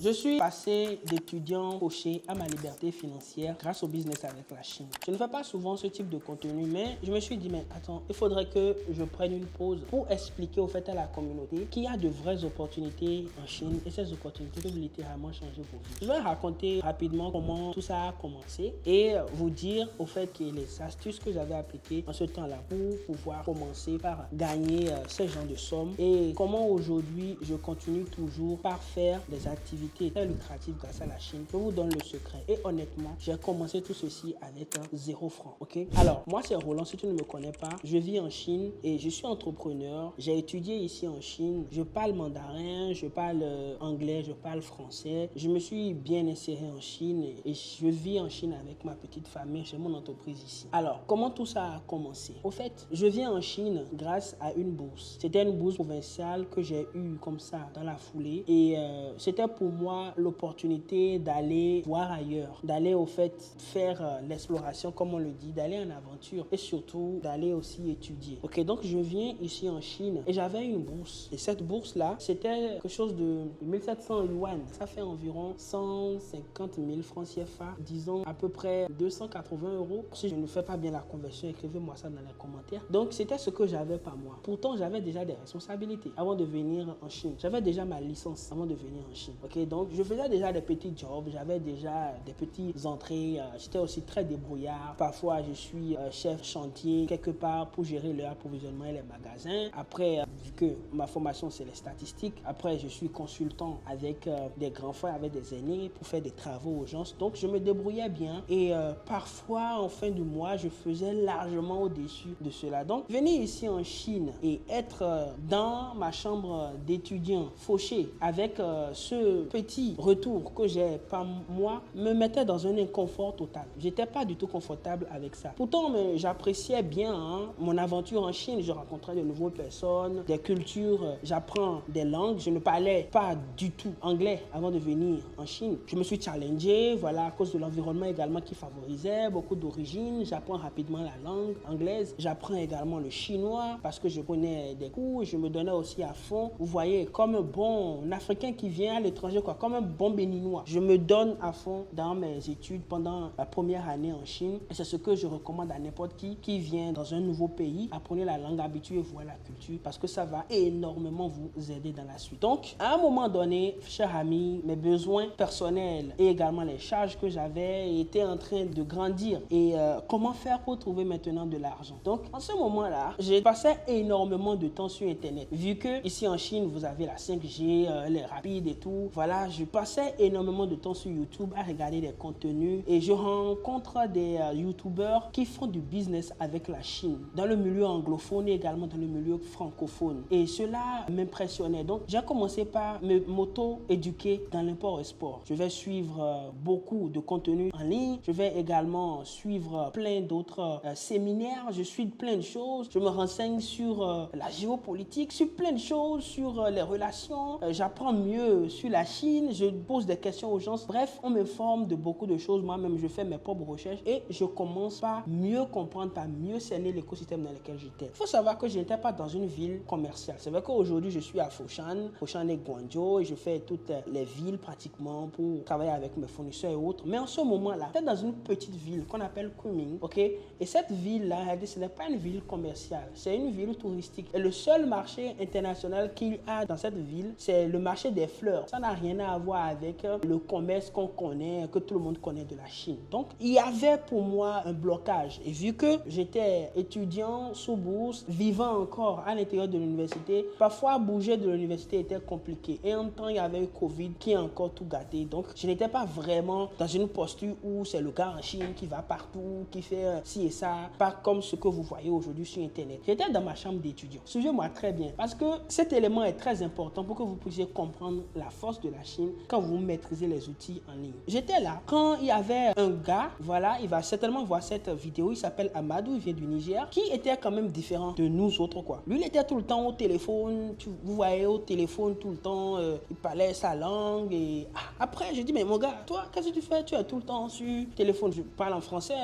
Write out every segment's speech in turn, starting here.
Je suis passé d'étudiant fauché à ma liberté financière grâce au business avec la Chine. Je ne fais pas souvent ce type de contenu, mais je me suis dit, mais attends, il faudrait que je prenne une pause pour expliquer au fait à la communauté qu'il y a de vraies opportunités en Chine et ces opportunités peuvent littéralement changer vos vies. Je vais raconter rapidement comment tout ça a commencé et vous dire au fait que les astuces que j'avais appliquées en ce temps-là pour pouvoir commencer par gagner ce genre de sommes et comment aujourd'hui je continue toujours par faire des activités très lucratif grâce à la Chine. Je vous donne le secret. Et honnêtement, j'ai commencé tout ceci avec 0 franc. Ok? Alors, moi, c'est Roland. Si tu ne me connais pas, je vis en Chine et je suis entrepreneur. J'ai étudié ici en Chine. Je parle mandarin, je parle anglais, je parle français. Je me suis bien inséré en Chine et je vis en Chine avec ma petite famille. J'ai mon entreprise ici. Alors, comment tout ça a commencé? Au fait, je viens en Chine grâce à une bourse. C'était une bourse provinciale que j'ai eue comme ça dans la foulée et c'était pour moi l'opportunité d'aller voir ailleurs, d'aller au fait faire l'exploration comme on le dit, d'aller en aventure et surtout d'aller aussi étudier. Ok, donc je viens ici en Chine et j'avais une bourse et cette bourse là c'était quelque chose de 1700 yuan, ça fait environ 150 000 francs CFA, disons à peu près 280 euros. Si je ne fais pas bien la conversion, écrivez-moi ça dans les commentaires. Donc c'était ce que j'avais par mois. Pourtant j'avais déjà des responsabilités avant de venir en Chine. J'avais déjà ma licence avant de venir en Chine. Ok, donc je faisais déjà des petits jobs, j'avais déjà des petites entrées, j'étais aussi très débrouillard. Parfois je suis chef chantier quelque part pour gérer leur approvisionnement et les magasins. Après, vu que ma formation c'est les statistiques, après je suis consultant avec des grands frères, avec des aînés pour faire des travaux aux gens. Donc je me débrouillais bien et parfois en fin du mois je faisais largement au-dessus de cela. Donc venir ici en Chine et être dans ma chambre d'étudiant fauché avec ce petit retour que j'ai par moi me mettait dans un inconfort total. J'étais pas du tout confortable avec ça. Pourtant, j'appréciais bien mon aventure en Chine. Je rencontrais de nouvelles personnes, des cultures, j'apprends des langues. Je ne parlais pas du tout anglais avant de venir en Chine. Je me suis challengé, voilà, à cause de l'environnement également qui favorisait beaucoup d'origines. J'apprends rapidement la langue anglaise. J'apprends également le chinois parce que je connais des cours. Je me donnais aussi à fond. Vous voyez, comme un bon Africain qui vient à l'étranger, quoi, comme un bon béninois. Je me donne à fond dans mes études pendant la première année en Chine. Et c'est ce que je recommande à n'importe qui vient dans un nouveau pays. Apprenez la langue, habituez-vous à la culture parce que ça va énormément vous aider dans la suite. Donc, à un moment donné, chers amis, mes besoins personnels et également les charges que j'avais étaient en train de grandir. Et comment faire pour trouver maintenant de l'argent? Donc, en ce moment-là, j'ai passé énormément de temps sur Internet. Vu que ici en Chine, vous avez la 5G, les rapides et tout. Voilà, je passais énormément de temps sur YouTube à regarder des contenus et je rencontre des YouTubeurs qui font du business avec la Chine dans le milieu anglophone et également dans le milieu francophone. Et cela m'impressionnait. Donc, j'ai commencé par me m'auto-éduquer dans l'import-export. Je vais suivre beaucoup de contenus en ligne. Je vais également suivre plein d'autres séminaires. Je suis plein de choses. Je me renseigne sur la géopolitique, sur plein de choses, sur les relations. J'apprends mieux sur la Chine. Je pose des questions aux gens. Bref, on me forme de beaucoup de choses. Moi-même, je fais mes propres recherches et je commence par mieux comprendre, par mieux cerner l'écosystème dans lequel j'étais. Il faut savoir que je n'étais pas dans une ville commerciale. C'est vrai qu'aujourd'hui, je suis à Foshan, Foshan et Guangzhou et je fais toutes les villes pratiquement pour travailler avec mes fournisseurs et autres. Mais en ce moment-là, j'étais dans une petite ville qu'on appelle Kunming, ok? Et cette ville-là, ce n'est pas une ville commerciale, c'est une ville touristique. Et le seul marché international qu'il y a dans cette ville, c'est le marché des fleurs. Ça n'a rien à voir avec le commerce qu'on connaît, que tout le monde connaît de la Chine. Donc, il y avait pour moi un blocage. Et vu que j'étais étudiant sous bourse, vivant encore à l'intérieur de l'université, parfois bouger de l'université était compliqué. Et en même temps, il y avait eu Covid qui a encore tout gâté. Donc, je n'étais pas vraiment dans une posture où c'est le gars en Chine qui va partout, qui fait ci et ça, pas comme ce que vous voyez aujourd'hui sur Internet. J'étais dans ma chambre d'étudiant. Suivez-moi très bien parce que cet élément est très important pour que vous puissiez comprendre la force de la Chine quand vous maîtrisez les outils en ligne. J'étais là quand il y avait un gars, voilà, il va certainement voir cette vidéo, il s'appelle Amadou, il vient du Niger, qui était quand même différent de nous autres, quoi. Lui, il était tout le temps au téléphone, vous voyez au téléphone tout le temps, il parlait sa langue et après, je dis, mais mon gars, toi, qu'est-ce que tu fais? Tu es tout le temps sur téléphone. Je parle en français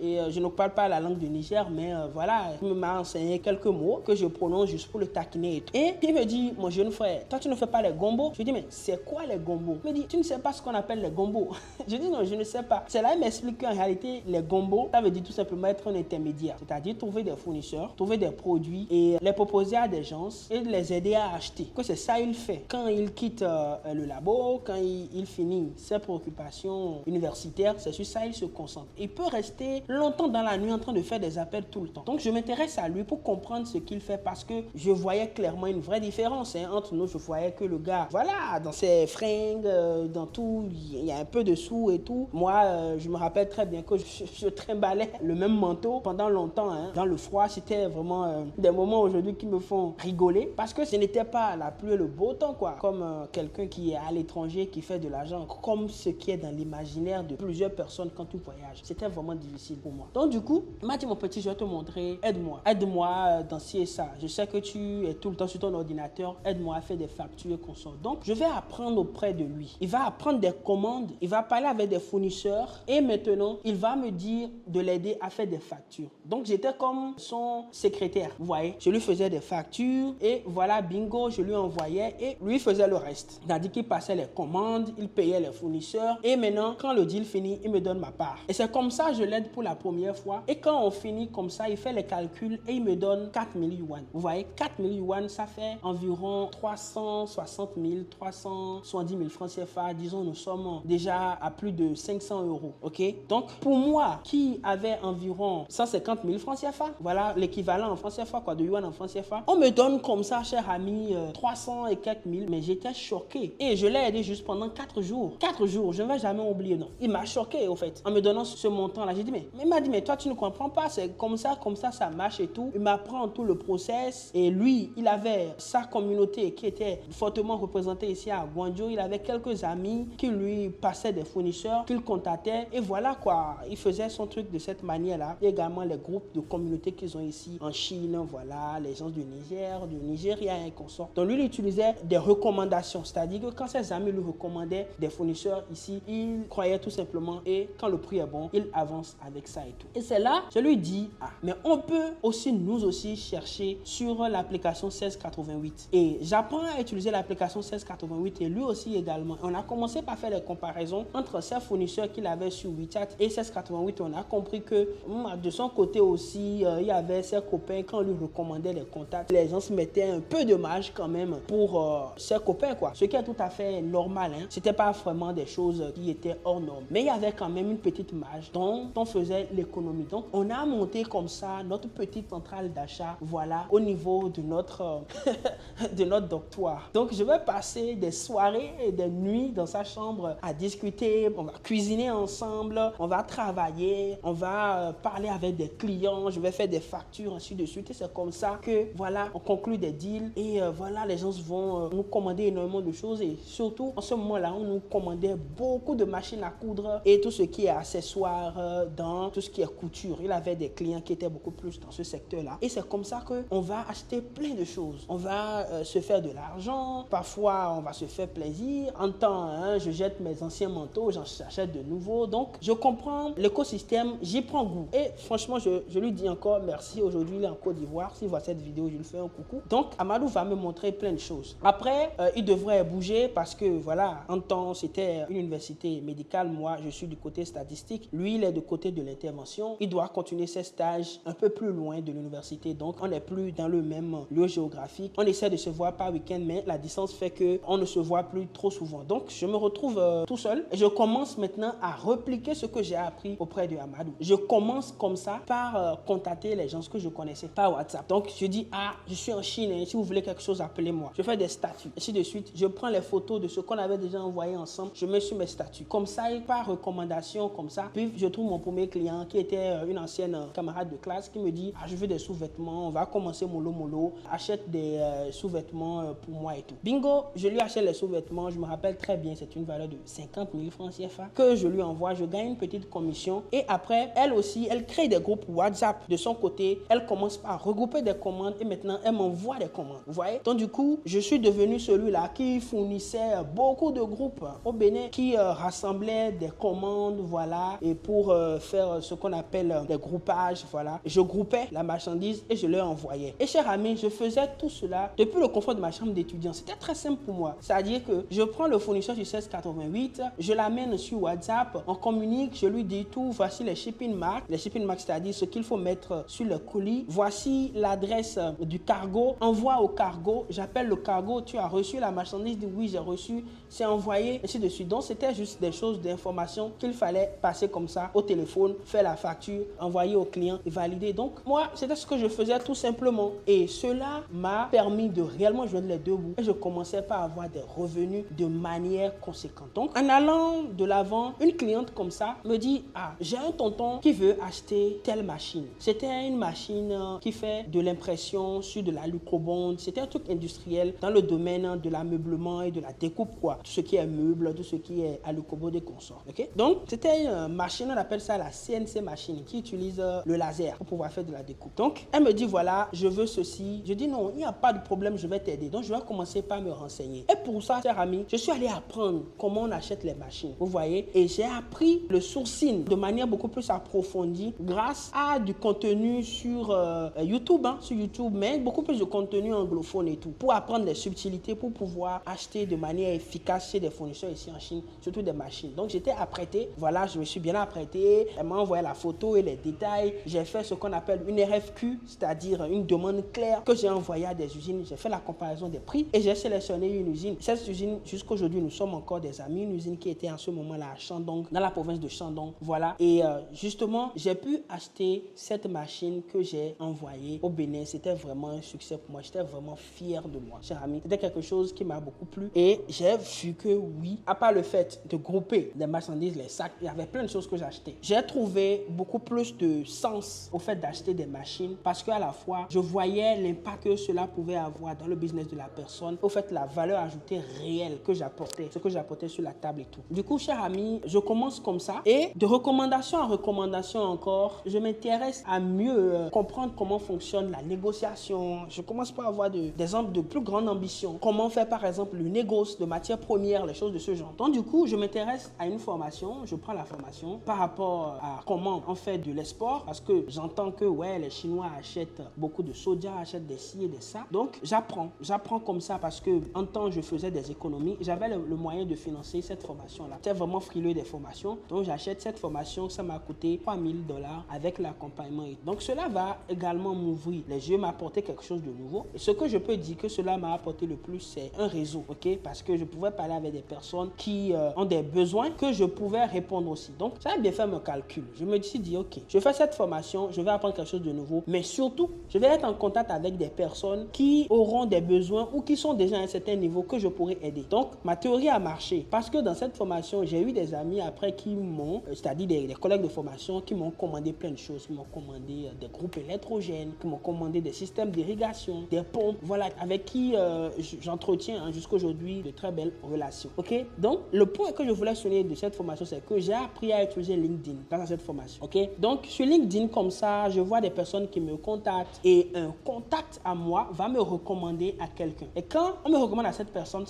et je ne parle pas la langue du Niger, mais voilà, il m'a enseigné quelques mots que je prononce juste pour le taquiner et tout. Et il me dit, mon jeune frère, toi, tu ne fais pas les gombos? Je dis, mais c'est quoi quoi les gombos? Il me dit, tu ne sais pas ce qu'on appelle les gombos? Je dis non, je ne sais pas. C'est là, il m'explique qu'en réalité, les gombos, ça veut dire tout simplement être un intermédiaire. C'est-à-dire trouver des fournisseurs, trouver des produits et les proposer à des gens et les aider à acheter. Que c'est ça il fait. Quand il quitte le labo, quand il finit ses préoccupations universitaires, c'est sur ça il se concentre. Il peut rester longtemps dans la nuit en train de faire des appels tout le temps. Donc je m'intéresse à lui pour comprendre ce qu'il fait parce que je voyais clairement une vraie différence entre nous. Je voyais que le gars, voilà, dans ses fringues, dans tout, il y a un peu de sous et tout. Moi, je me rappelle très bien que je trimballais le même manteau pendant longtemps dans le froid. C'était vraiment des moments aujourd'hui qui me font rigoler parce que ce n'était pas la pluie et le beau temps, quoi, comme quelqu'un qui est à l'étranger, qui fait de l'argent, comme ce qui est dans l'imaginaire de plusieurs personnes quand tu voyages. C'était vraiment difficile pour moi. Donc du coup, il m'a dit, mon petit, je vais te montrer, aide-moi dans ci et ça. Je sais que tu es tout le temps sur ton ordinateur, aide-moi à faire des factures et consorts. Donc je vais apprendre auprès de lui. Il va apprendre des commandes, il va parler avec des fournisseurs et maintenant, il va me dire de l'aider à faire des factures. Donc j'étais comme son secrétaire, vous voyez. Je lui faisais des factures et voilà, bingo, je lui envoyais et lui faisait le reste. C'est-à-dire qu'il passait les commandes, il payait les fournisseurs et maintenant, quand le deal finit, il me donne ma part. Et c'est comme ça, je l'aide pour la première fois. Et quand on finit comme ça, il fait les calculs et il me donne 4000 yuan. Vous voyez, 4000 yuan, ça fait environ 360 000, 370 000 francs CFA. Disons, nous sommes déjà à plus de 500 euros. OK? Donc, pour moi, qui avait environ 150 000 francs CFA, voilà l'équivalent en francs CFA, quoi, de yuan en francs CFA, on me donne comme ça, cher ami, 300 et quelques mille, mais j'étais choqué. Et je l'ai aidé juste pendant 4 jours. 4 jours, je ne vais jamais oublier, non. Il m'a choqué, au fait, en me donnant ce montant-là. J'ai dit, mais il m'a dit, mais toi, tu ne comprends pas, c'est comme ça, ça marche et tout. Il m'apprend tout le process. Et lui, il avait sa communauté qui était fortement représentée ici à Guangzhou. Il avait quelques amis qui lui passaient des fournisseurs, qu'il contactait. Et voilà quoi, il faisait son truc de cette manière-là. Et également les groupes de communautés qu'ils ont ici en Chine, voilà, les gens du Niger, du Nigeria et consorts. Donc lui, il utilisait des recommandations. C'est-à-dire que quand ses amis lui recommandaient des fournisseurs ici, il croyait tout simplement et quand le prix est bon, il avance avec ça et tout. Et c'est là, je lui dis, mais on peut aussi, nous aussi, chercher sur l'application 1688. Et j'apprends à utiliser l'application 1688 et lui aussi également. On a commencé par faire les comparaisons entre ses fournisseurs qu'il avait sur WeChat et 1688. On a compris que de son côté aussi, il y avait ses copains, quand on lui recommandait les contacts, les gens se mettaient un peu de marge quand même pour ses copains, quoi. Ce qui est tout à fait normal, hein. C'était pas vraiment des choses qui étaient hors normes. Mais il y avait quand même une petite marge dont on faisait l'économie. Donc, on a monté comme ça notre petite centrale d'achat, voilà, au niveau de notre, de notre dortoir. Donc, je vais passer des soirées et des nuits dans sa chambre à discuter. On va cuisiner ensemble, on va travailler, on va parler avec des clients, je vais faire des factures, ainsi de suite. Et c'est comme ça que, voilà, on conclut des deals et voilà, les gens vont nous commander énormément de choses et surtout, en ce moment-là, on nous commandait beaucoup de machines à coudre et tout ce qui est accessoires dans tout ce qui est couture. Il avait des clients qui étaient beaucoup plus dans ce secteur-là. Et c'est comme ça qu'on va acheter plein de choses. On va se faire de l'argent. Parfois, on va se faire plaisir. En temps, je jette mes anciens manteaux, j'en achète de nouveaux. Donc, je comprends l'écosystème, j'y prends goût. Et franchement, je lui dis encore merci. Aujourd'hui, il est en Côte d'Ivoire. S'il voit cette vidéo, je lui fais un coucou. Donc, Amadou va me montrer plein de choses. Après, il devrait bouger parce que, voilà, en temps, c'était une université médicale. Moi, je suis du côté statistique. Lui, il est du côté de l'intervention. Il doit continuer ses stages un peu plus loin de l'université. Donc, on n'est plus dans le même lieu géographique. On essaie de se voir par week-end, mais la distance fait qu'on ne se voit plus trop souvent. Donc, je me retrouve tout seul et je commence maintenant à repliquer ce que j'ai appris auprès de Amadou. Je commence comme ça par contacter les gens que je connaissais par WhatsApp. Donc, je dis, je suis en Chine, hein, si vous voulez quelque chose, appelez-moi. Je fais des statuts. Ainsi de suite, je prends les photos de ce qu'on avait déjà envoyé ensemble. Je mets sur mes statuts. Comme ça, et par recommandation, comme ça, puis je trouve mon premier client qui était une ancienne camarade de classe qui me dit, je veux des sous-vêtements, on va commencer mollo, achète des sous-vêtements pour moi et tout. Bingo, je lui achète les sous-vêtements, je me rappelle très bien, c'est une valeur de 50 000 francs CFA que je lui envoie, je gagne une petite commission et après, elle aussi, elle crée des groupes WhatsApp de son côté, elle commence par regrouper des commandes et maintenant, elle m'envoie des commandes, vous voyez? Donc du coup, je suis devenu celui-là qui fournissait beaucoup de groupes au Bénin qui rassemblait des commandes, voilà, et pour faire ce qu'on appelle des groupages, voilà. Je groupais la marchandise et je leur envoyais. Et cher ami, je faisais tout cela depuis le confort de ma chambre d'étudiant. C'était très simple pour moi. C'est-à-dire C'est-à-dire que je prends le fournisseur du 1688, je l'amène sur WhatsApp, on communique, je lui dis tout, voici les shipping marks. Les shipping marks, c'est-à-dire ce qu'il faut mettre sur le colis. Voici l'adresse du cargo. Envoie au cargo. J'appelle le cargo. Tu as reçu la marchandise? Dit oui, j'ai reçu. C'est envoyé, ainsi de suite. Donc, c'était juste des choses d'information qu'il fallait passer comme ça au téléphone, faire la facture, envoyer au client et valider. Donc, moi, c'était ce que je faisais tout simplement. Et cela m'a permis de réellement joindre les deux bouts. Et je commençais par avoir des revenus de manière conséquente. Donc, en allant de l'avant, une cliente comme ça me dit, ah, j'ai un tonton qui veut acheter telle machine. C'était une machine qui fait de l'impression sur de la lucobonde. C'était un truc industriel dans le domaine de l'ameublement et de la découpe, quoi. Tout ce qui est meuble, tout ce qui est alucobonde et consorts. Okay? Donc, c'était une machine, on appelle ça la CNC machine, qui utilise le laser pour pouvoir faire de la découpe. Donc, elle me dit, voilà, je veux ceci. Je dis, non, il n'y a pas de problème, je vais t'aider. Donc, je vais commencer par me renseigner. Et pour ça, cher ami, je suis allé apprendre comment on achète les machines. Vous voyez? Et j'ai appris le sourcing de manière beaucoup plus approfondie grâce à du contenu sur YouTube, sur YouTube, mais beaucoup plus de contenu anglophone et tout, pour apprendre les subtilités, pour pouvoir acheter de manière efficace chez des fournisseurs ici en Chine, surtout des machines. Donc, j'étais apprêté. Voilà, je me suis bien apprêté. Elle m'a envoyé la photo et les détails. J'ai fait ce qu'on appelle une RFQ, c'est-à-dire une demande claire que j'ai envoyée à des usines. J'ai fait la comparaison des prix et j'ai sélectionné une usine. Cette usine, jusqu'à aujourd'hui, nous sommes encore des amis. Une usine qui était en ce moment-là à Shandong, dans la province de Shandong. Voilà. Et justement, j'ai pu acheter cette machine que j'ai envoyée au Bénin. C'était vraiment un succès pour moi. J'étais vraiment fier de moi, cher ami. C'était quelque chose qui m'a beaucoup plu. Et j'ai vu que oui, à part le fait de grouper les marchandises, les sacs, il y avait plein de choses que j'achetais. J'ai trouvé beaucoup plus de sens au fait d'acheter des machines parce qu'à la fois, je voyais l'impact que cela pouvait avoir dans le business de la personne, au fait, la valeur ajoutée réelle que j'apportais, ce que j'apportais sur la table et tout. Du coup, cher ami, je commence comme ça et de recommandation en recommandation encore, je m'intéresse à mieux comprendre comment fonctionne la négociation. Je commence par avoir des exemples de plus grande ambition. Comment faire, par exemple, le négoce de matières premières, les choses de ce genre. Donc, du coup, je m'intéresse à une formation. Je prends la formation par rapport à comment on fait de l'export parce que j'entends que, ouais, les Chinois achètent beaucoup de soja, achètent des ci et des ça. Donc, j'apprends. J'apprends comme ça parce que, en temps, je faisais des économies. J'avais le moyen de financer cette formation-là. J'étais vraiment frileux des formations. Donc, j'achète cette formation. Ça m'a coûté $3,000 avec l'accompagnement. Donc, cela va également m'ouvrir les yeux, m'apporter quelque chose de nouveau. Et ce que je peux dire que cela m'a apporté le plus, c'est un réseau, ok? Parce que je pouvais parler avec des personnes qui ont des besoins que je pouvais répondre aussi. Donc, ça a bien fait mon calcul. Je me suis dit, ok, je fais cette formation, je vais apprendre quelque chose de nouveau, mais surtout, je vais être en contact avec des personnes qui auront des besoins ou qui sont déjà à un certain niveau que je pourrais aider. Donc, ma théorie a marché parce que dans cette formation, j'ai eu des amis après qui m'ont, c'est-à-dire des collègues de formation qui m'ont commandé plein de choses, qui m'ont commandé des groupes électrogènes, qui m'ont commandé des systèmes d'irrigation, des pompes, voilà, avec qui j'entretiens jusqu'à aujourd'hui de très belles relations. Ok? Donc, le point que je voulais souligner de cette formation, c'est que j'ai appris à utiliser LinkedIn dans cette formation. Ok? Donc, sur LinkedIn, comme ça, je vois des personnes qui me contactent et un contact à moi va me recommander à quelqu'un. Et quand on me recommande à cette personne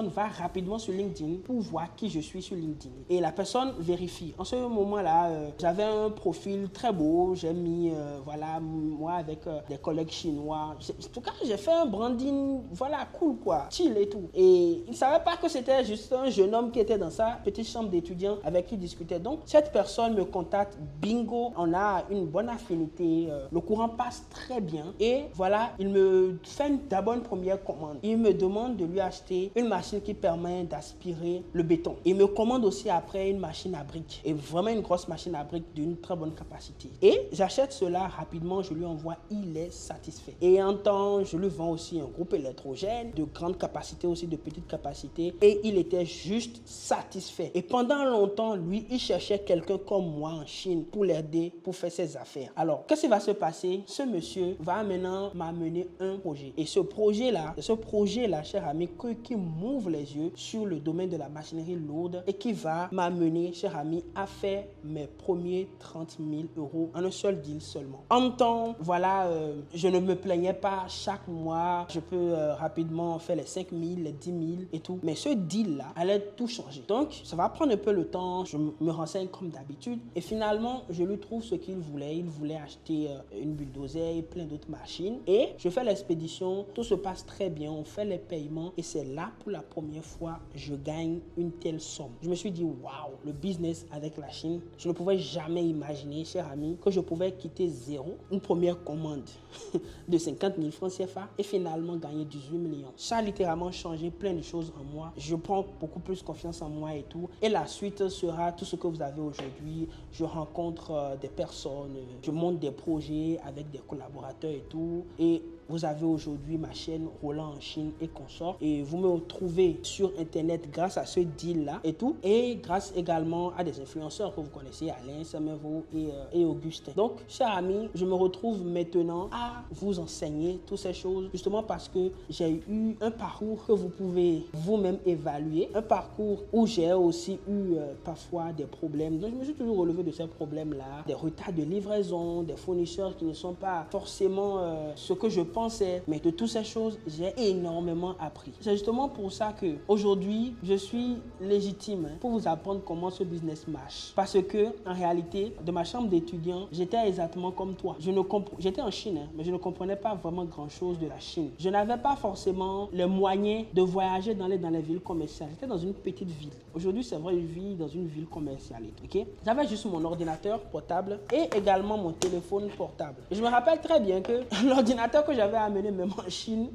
va rapidement sur LinkedIn pour voir qui je suis sur LinkedIn. Et la personne vérifie. En ce moment-là, j'avais un profil très beau. J'ai mis, voilà, moi avec des collègues chinois. En tout cas, j'ai fait un branding, voilà, cool quoi, chill et tout. Et il ne savait pas que c'était juste un jeune homme qui était dans sa petite chambre d'étudiant avec qui il discutait. Donc, cette personne me contacte, bingo, on a une bonne affinité, le courant passe très bien. Et voilà, il me fait d'abord une première commande. Il me demande de lui acheter une machine qui permet d'aspirer le béton. Il me commande aussi après une machine à briques. Et vraiment une grosse machine à briques d'une très bonne capacité. Et j'achète cela rapidement, je lui envoie, il est satisfait. Et en temps, je lui vends aussi un groupe électrogène de grande capacité, aussi de petite capacité. Et il était juste satisfait. Et pendant longtemps, lui, il cherchait quelqu'un comme moi en Chine pour l'aider, pour faire ses affaires. Alors, qu'est-ce qui va se passer? Ce monsieur va maintenant m'amener un projet. Et ce projet-là, cher ami, qui m'ouvre les yeux sur le domaine de la machinerie lourde et qui va m'amener, cher ami, à faire mes premiers 30 000 € en un seul deal seulement. En même temps, voilà, je ne me plaignais pas chaque mois. Je peux rapidement faire les 5 000, les 10 000 et tout. Mais ce deal-là allait tout changer. Donc, ça va prendre un peu le temps. Je me renseigne comme d'habitude. Et finalement, je lui trouve ce qu'il voulait. Il voulait acheter une bulldozer et plein d'autres machines. Et je fais l'expédition. Tout se passe très bien. On fait les paiements. Et c'est là pour la première fois, je gagne une telle somme. Je me suis dit, waouh, le business avec la Chine, je ne pouvais jamais imaginer, cher ami, que je pouvais quitter zéro, une première commande de 50 000 francs CFA et finalement gagner 18 millions. Ça a littéralement changé plein de choses en moi. Je prends beaucoup plus confiance en moi et tout. Et la suite sera tout ce que vous avez aujourd'hui. Je rencontre des personnes, je monte des projets avec des collaborateurs et tout. Et vous avez aujourd'hui ma chaîne Roland en Chine et consorts. Et vous me retrouvez sur Internet grâce à ce deal-là et tout. Et grâce également à des influenceurs que vous connaissez, Alain, Samevo et Augustin. Donc, chers amis, je me retrouve maintenant à vous enseigner toutes ces choses justement parce que j'ai eu un parcours que vous pouvez vous-même évaluer. Un parcours où j'ai aussi eu parfois des problèmes. Donc, je me suis toujours relevé de ces problèmes-là. Des retards de livraison, des fournisseurs qui ne sont pas forcément ce que je pensais. Mais de toutes ces choses, j'ai énormément appris. C'est justement pour ça que aujourd'hui, je suis légitime pour vous apprendre comment ce business marche. Parce que, en réalité, de ma chambre d'étudiant, j'étais exactement comme toi. J'étais en Chine, mais je ne comprenais pas vraiment grand-chose de la Chine. Je n'avais pas forcément les moyens de voyager dans les villes commerciales. J'étais dans une petite ville. Aujourd'hui, c'est vrai, je vis dans une ville commerciale. Okay? J'avais juste mon ordinateur portable et également mon téléphone portable. Et je me rappelle très bien que l'ordinateur que j'avais amené même en Chine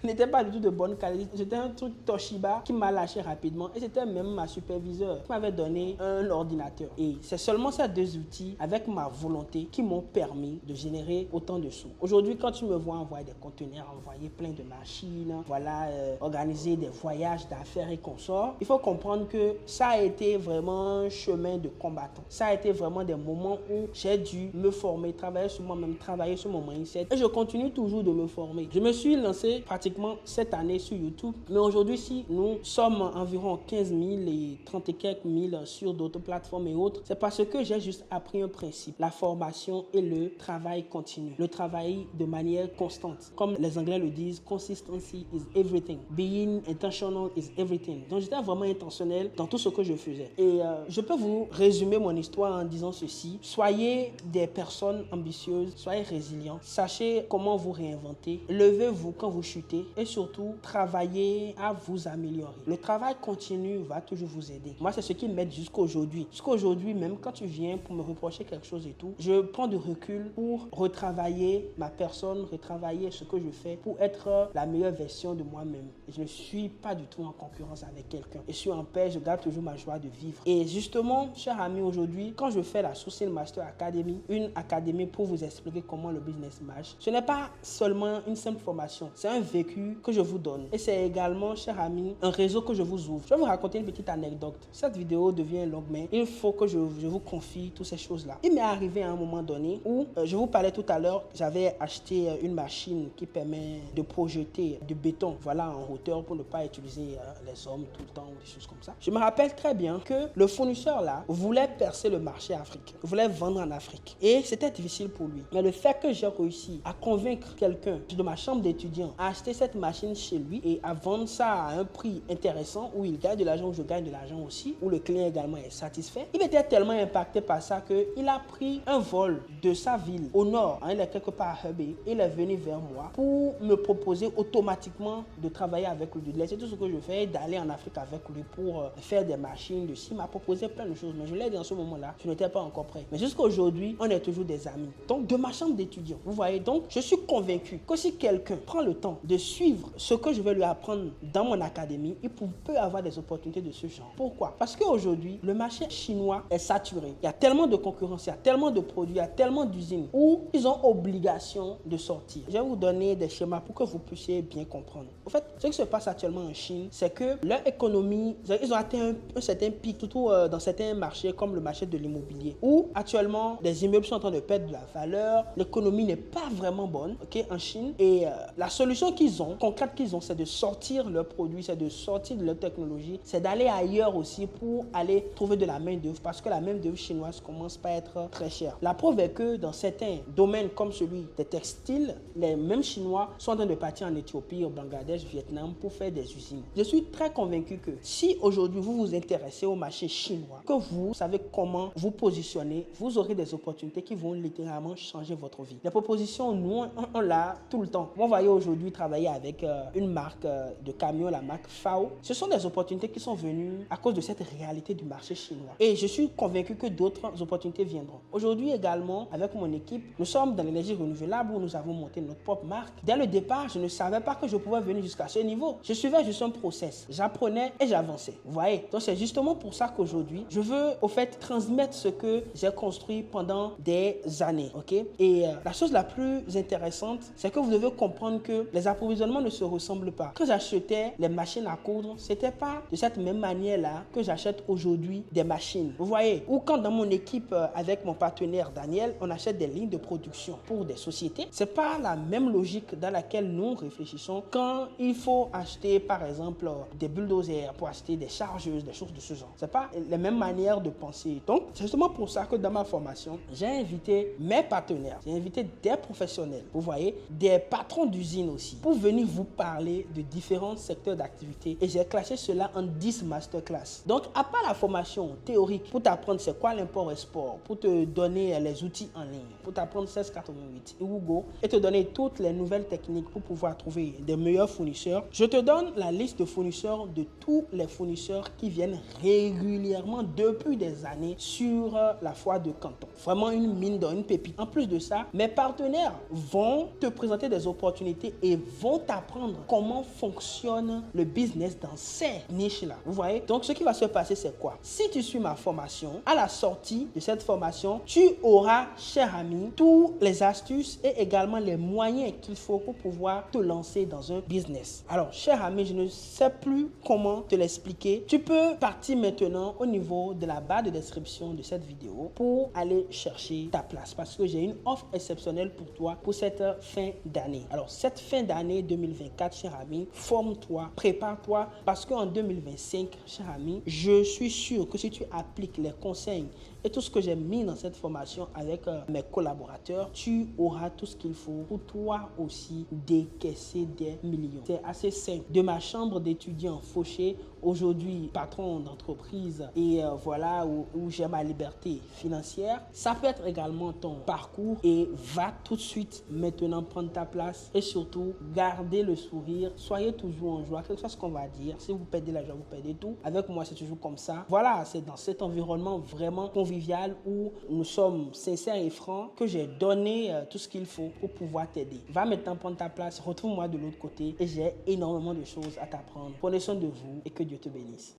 n'était pas du tout de bonne qualité. C'était un truc Toshiba qui m'a lâché rapidement et c'était même ma superviseure qui m'avait donné un ordinateur. Et c'est seulement ces deux outils avec ma volonté qui m'ont permis de générer autant de sous. Aujourd'hui, quand tu me vois envoyer des conteneurs, envoyer plein de machines, voilà, organiser des voyages d'affaires et consorts, il faut comprendre que ça a été vraiment un chemin de combattant. Ça a été vraiment des moments où j'ai dû me former, travailler sur moi-même, travailler sur mon mindset. Et je continue toujours de me former. Je me suis lancé pratiquement cette année sur YouTube. Mais aujourd'hui, si nous sommes environ 15 000 et 30 et quelques mille sur d'autres plateformes et autres, c'est parce que j'ai juste appris un principe. La formation et le travail continu. Le travail de manière constante. Comme les Anglais le disent, consistency is everything. Being intentional is everything. Donc j'étais vraiment intentionnel dans tout ce que je faisais. Et je peux vous résumer mon histoire en disant ceci. Soyez des personnes ambitieuses, soyez résilients, sachez comment vous réinventer, levez-vous quand vous chutez et surtout travaillez à vous améliorer. Le travail continu va toujours vous aider. Moi, c'est ce qui m'aide jusqu'à aujourd'hui. Jusqu'à aujourd'hui, même quand tu viens pour me reprocher quelque chose et tout, je prends du recul pour retravailler ma personne, retravailler ce que je fais pour être la meilleure version de moi-même. Et je ne suis pas du tout en concurrence avec quelqu'un. Je suis en paix, je garde toujours ma joie de vivre. Et justement, chers amis, aujourd'hui, quand je fais la Sourcing Master Academy, une académie pour vous expliquer comment le business marche, ce n'est pas seulement une simple formation, c'est un vécu que je vous donne. Et c'est également, chers amis, un réseau que je vous ouvre. Je vais vous raconter une petite anecdote. Cette vidéo devient longue, mais il faut que je vous confie toutes ces choses-là. Il m'est arrivé à un moment donné où, je vous parlais tout à l'heure, j'avais acheté une machine qui permet de projeter du béton, voilà, en hauteur pour ne pas utiliser les hommes tout le temps ou des choses comme ça. Je me rappelle très bien que le fournisseur là voulait percer le marché africain, voulait vendre en Afrique. Et c'était difficile pour lui. Mais le fait que j'ai réussi à convaincre quelqu'un de ma chambre d'étudiant à acheter cette machine chez lui et à vendre ça à un prix intéressant où il gagne de l'argent, où je gagne de l'argent aussi, où le client également est satisfait, il était tellement impacté par ça qu'il a pris un vol de sa ville au nord, hein, il est quelque part à Hebei, il est venu vers moi pour me proposer automatiquement de travailler avec lui, de laisser tout ce que je fais, d'aller en Afrique avec lui pour faire des machines de il m'a proposé plein de choses, mais je l'ai dit en ce moment-là, je n'étais pas encore prêt. Mais jusqu'à aujourd'hui, on est toujours des amis. Donc, de ma chambre d'étudiant, vous voyez, donc, je suis convaincu que si quelqu'un prend le temps de suivre ce que je vais lui apprendre dans mon académie, il peut avoir des opportunités de ce genre. Pourquoi? Parce qu'aujourd'hui, le marché chinois est saturé. Il y a tellement de concurrence, il y a tellement de produits, il y a tellement d'usines où ils ont obligation de sortir. Je vais vous donner des schémas pour que vous puissiez bien comprendre. En fait, ce qui se passe actuellement en Chine, c'est que leur économie, ils ont atteint un certain pic, surtout dans certains marchés comme le marché de l'immobilier, où actuellement, des immeubles sont en train de perdre de la valeur, l'économie n'est pas vraiment bonne, ok, en Chine. Et la solution qu'ils ont, concrète qu'ils ont, c'est de sortir leurs produits, c'est de sortir de leur technologie, c'est d'aller ailleurs aussi pour aller trouver de la main-d'œuvre, parce que la main-d'œuvre chinoise commence pas à être très chère. La preuve est que dans certains domaines comme celui des textiles, les mêmes Chinois sont en train de partir en Éthiopie, au Bangladesh, Vietnam pour faire des usines. Je suis très convaincu que si aujourd'hui vous vous intéressez au marché chinois, que vous savez comment vous positionner, vous aurez des opportunités qui vont littéralement changer votre vie. Les propositions, nous, on l'a là tout le temps. Vous voyez aujourd'hui travailler avec une marque de camion, la marque FAO. Ce sont des opportunités qui sont venues à cause de cette réalité du marché chinois. Et je suis convaincu que d'autres opportunités viendront. Aujourd'hui également, avec mon équipe, nous sommes dans l'énergie renouvelable où nous avons monté notre propre marque. Dès le départ, je ne savais pas que je pouvais venir jusqu'à ce niveau. Je suivais juste un process. J'apprenais et j'avançais. Vous voyez? Donc c'est justement pour ça qu'aujourd'hui, je veux au fait transmettre ce que j'ai construit pendant des années. Ok? Et la chose la plus intéressante, c'est que vous devez comprendre que les approvisionnements ne se ressemblent pas. Quand j'achetais les machines à coudre, c'était pas de cette même manière-là que j'achète aujourd'hui des machines. Vous voyez? Ou quand dans mon équipe, avec mon partenaire Daniel, on achète des lignes de production pour des sociétés, c'est pas la même logique dans laquelle nous réfléchissons quand il faut acheter, par exemple, des bulldozers pour acheter des chargeuses, des choses de ce genre. C'est pas les mêmes manières de penser. Donc, c'est justement pour ça que dans ma formation, j'ai invité mes partenaires, j'ai invité des professionnels, vous voyez, des patrons d'usines aussi, pour venir vous parler de différents secteurs d'activité. Et j'ai classé cela en 10 masterclass. Donc, à part la formation théorique pour t'apprendre c'est quoi l'import-export, pour te donner les outils en ligne, pour t'apprendre 1688, Hugo, et te donner toutes les nouvelles techniques pour pouvoir trouver des meilleurs fournisseurs, je te donne la liste de fournisseurs de tous les fournisseurs qui viennent régulièrement depuis des années sur la foire de Canton. Vraiment une mine d'or, une pépite. En plus de ça, mes partenaires vont te présenter des opportunités et vont t'apprendre comment fonctionne le business dans ces niches-là. Vous voyez? Donc, ce qui va se passer, c'est quoi? Si tu suis ma formation, à la sortie de cette formation, tu auras, cher ami, tous les astuces et également les moyens qu'il faut pour pouvoir te lancer dans un business. Alors, cher ami, je ne sais plus comment te l'expliquer. Tu peux partir maintenant au niveau de la barre de description de cette vidéo pour aller chercher ta place parce que j'ai une offre exceptionnelle pour toi pour cette fin d'année. Alors, cette fin d'année 2024, cher ami, forme-toi, prépare-toi parce qu'en 2025, cher ami, je suis sûr que si tu appliques les conseils et tout ce que j'ai mis dans cette formation avec mes collaborateurs, tu auras tout ce qu'il faut pour toi aussi décaisser des millions. C'est assez simple. De ma chambre d'étudiant fauché, aujourd'hui patron d'entreprise et voilà où j'ai ma liberté financière, ça peut être également ton parcours et va tout de suite maintenant prendre ta place et surtout garder le sourire. Soyez toujours en joie, quel que soit ce qu'on va dire. Si vous perdez la joie, vous perdez tout. Avec moi, c'est toujours comme ça. Voilà, c'est dans cet environnement vraiment convivial où nous sommes sincères et francs que j'ai donné tout ce qu'il faut pour pouvoir t'aider. Va maintenant prendre ta place, retrouve-moi de l'autre côté et j'ai énormément de choses à t'apprendre. Prenez soin de vous et que Dieu te bénisse.